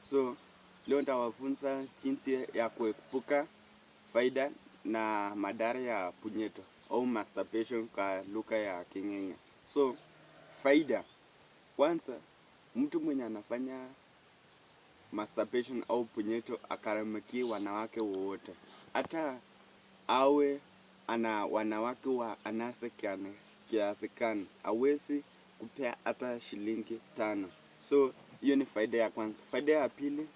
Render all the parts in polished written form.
So leo nitawafunza jinsi ya kuepuka faida na madhara ya punyeto au masturbation kwa lugha ya King'eng'e. So faida, kwanza, mtu mwenye anafanya masturbation au punyeto akaramiki wanawake wowote, hata awe ana wanawake wa anasa kiasi gani, hawezi kupea hata shilingi 5. So hiyo ni faida ya kwanza. Faida ya pili,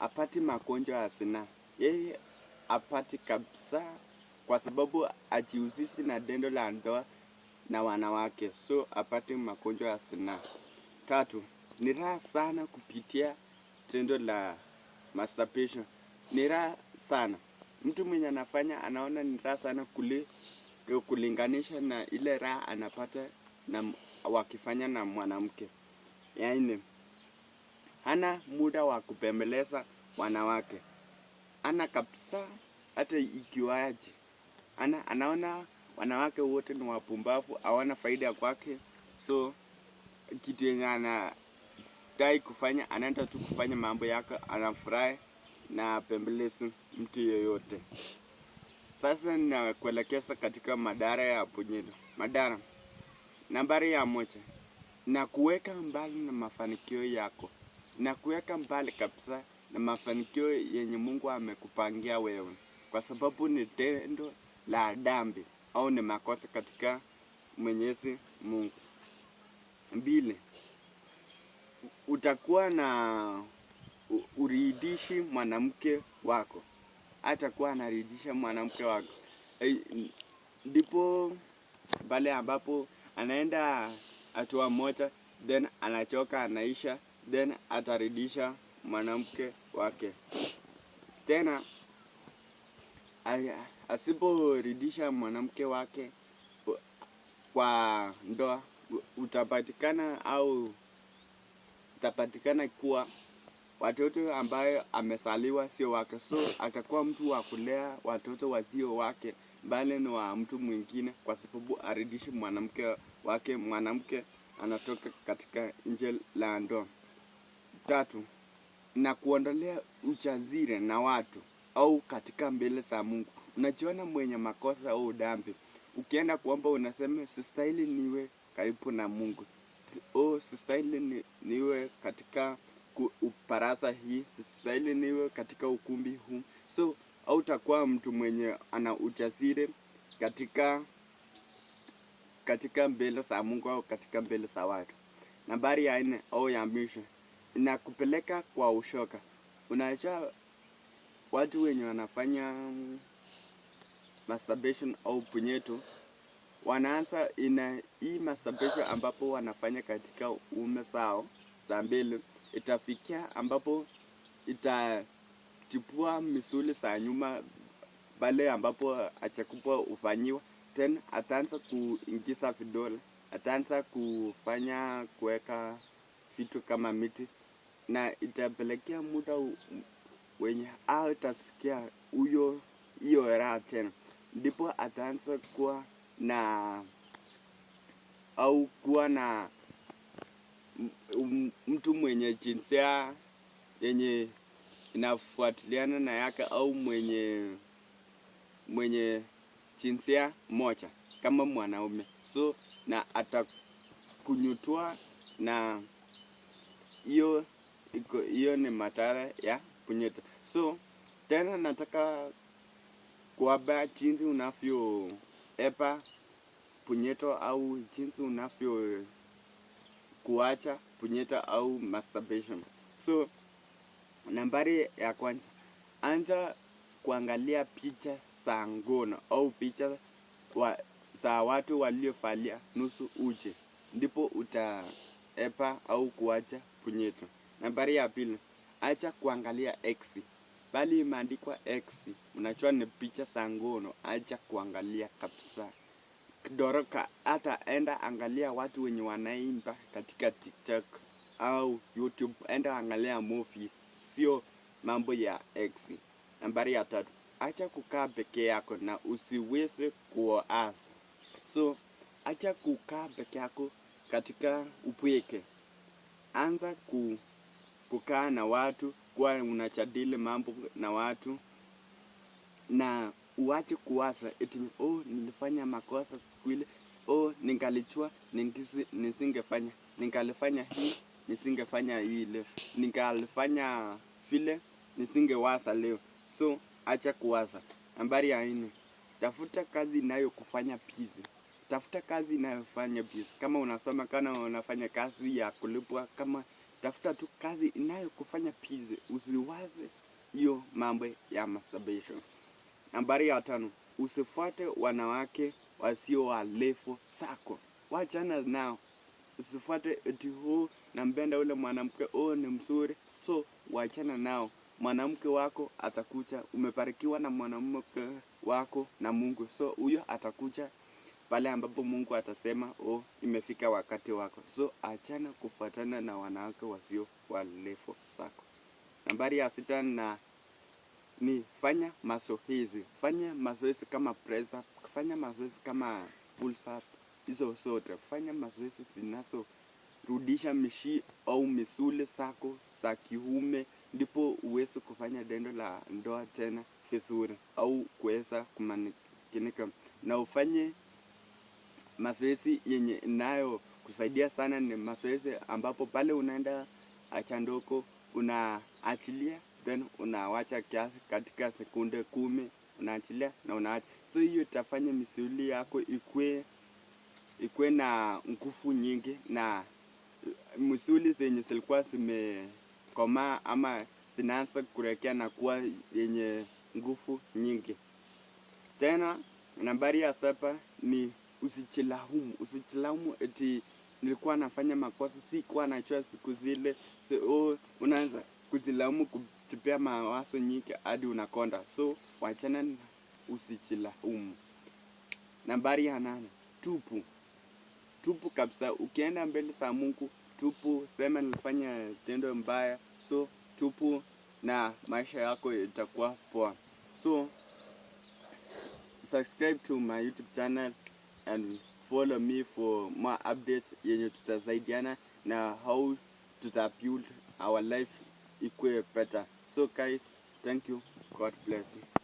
apati magonjwa ya zinaa. Yeye apati kabisa, kwa sababu ajihusishi na tendo la ndoa na wanawake, so apati magonjwa ya zinaa. Tatu, ni raha sana kupitia tendo la masturbation. Ni raha sana. Mtu mwenye anafanya anaona ni raha sana kulinganisha na ile raha anapata na wakifanya na mwanamke. Ya nne, hana muda wa kupembeleza wanawake. Hana kabisa, hata ikiwaje. Anaona wanawake wote ni wapumbavu, hawana faida kwake. So kitu yenye anadai kufanya, anaenda tu kufanya mambo yake, anafurahi na pembelezi mtu yeyote. Sasa ninakuelekeza katika madhara ya punyeto. Madhara nambari ya 1, na kuweka mbali na mafanikio yako, na kuweka mbali kabisa na mafanikio yenye Mungu amekupangia wewe, kwa sababu ni tendo la dhambi au ni makosa katika Mwenyezi Mungu. 2, utakuwa na uridhishi mwanamke wako, atakuwa anaridhisha mwanamke wako. Ndipo pale ambapo anaenda hatua moja, then anachoka, anaisha, then ataridhisha mwanamke wake. Tena asiporidhisha mwanamke wake kwa ndoa, utapatikana kuwa watoto ambayo amezaliwa sio wake. So atakuwa mtu wa kulea watoto wasio wake, bali ni wa mtu mwingine, kwa sababu aridhishi mwanamke wake. Mwanamke anatoka katika nje la ndoa. 3, na kuondolea ujasiri na watu au katika mbele za Mungu. Unajiona mwenye makosa au dhambi, ukienda kuomba unasema sistahili niwe karibu na Mungu, sistahili niwe katika baraza hii, sistahili niwe katika ukumbi huu. So hautakuwa mtu mwenye ana ujasiri katika mbele za Mungu au katika mbele za watu. Nambari ya 4 au ya mwisho, inakupeleka kwa ushoga. Unajua watu wenye wanafanya masturbation au punyeto, wanaanza hii masturbation ambapo wanafanya katika uume zao za mbele, itafikia ambapo itatipua misuli za nyuma pale ambapo hajakuwa ufanyiwa. Then ataanza kuingiza vidole, ataanza kuweka vitu kama miti, na itapelekea muda wenye atasikia hiyo raha tena, ndipo ataanza kuwa na mtu mwenye jinsia yenye inafuatiliana na yake, au mwenye jinsia moja kama mwanaume. So na atakunyutua, na hiyo ni madhara ya punyeto. So tena nataka kuwapa jinsi unavyoepa punyeto au jinsi unavyo kuacha punyeto au masturbation. So nambari ya kwanza, anza kuangalia picha za ngono au picha za watu waliovalia nusu uchi, ndipo utaepa au kuacha punyeto. Nambari ya pili, acha kuangalia X, bali imeandikwa X, unajua ni picha za ngono. Acha kuangalia kabisa. Doroka, hata enda angalia watu wenye wanaimba katika TikTok au YouTube. Enda angalia movies, sio mambo ya X. Nambari ya 3, acha kukaa peke yako na usiweze kuoasa. So acha kukaa peke yako katika upweke, anza kukaa na watu kuwa unachadili mambo na watu, na uache kuwaza eti nilifanya makosa siku ile, ningalijua nisingefanya, ningalifanya hii nisingefanya hii leo, ningalifanya vile nisingewaza leo. So acha kuwaza. Nambari ya 4, tafuta kazi inayokufanya busy. Tafuta kazi inayofanya busy. Kama unasoma, kama unafanya kazi ya kulipwa, kama tafuta tu kazi inayokufanya busy. Usiwaze hiyo mambo ya masturbation. Nambari ya 5, usifuate wanawake wasio wa level zako. Wachana nao. Usifuate eti nampenda ule mwanamke, ni mzuri. So wachana nao. Mwanamke wako atakuja. Umebarikiwa na mwanamke wako na Mungu. So huyo atakuja pale ambapo Mungu atasema imefika wakati wako. So achana kufuatana na wanawake wasio wa level zako. Nambari ya 6 ni fanya mazoezi. Fanya mazoezi kama press up, fanya mazoezi kama pull up, hizo zote. Fanya mazoezi zinazorudisha mishi au misuli zako za kiume, ndipo uweze kufanya tendo la ndoa tena vizuri, au kuweza kumakinika. Na ufanye mazoezi yenye inayo kusaidia sana ni mazoezi ambapo pale unaenda haja ndogo unaachilia, then unawacha kiasi katika sekunde 10, unaachilia na unaacha. So hiyo itafanya misuli yako ikue na nguvu nyingi, na misuli zenye zilikuwa zimekomaa ama zinaanza kurekea na kuwa yenye nguvu nyingi. Tena nambari ya 7 ni usijilaumu. Usijilaumu eti nilikuwa nafanya makosa, sikuwa najua siku zile. Unaanza kujilaumu, kujipea mawazo nyingi hadi unakonda. So wachana na usijilaumu. Nambari ya 8, tubu. Tubu kabisa. Ukienda mbele za Mungu, tubu, sema nilifanya tendo mbaya. So tubu na maisha yako itakuwa poa. So subscribe to my YouTube channel and follow me for more updates yenye tutasaidiana na how build our life ikue better. So guys, thank you. God bless you.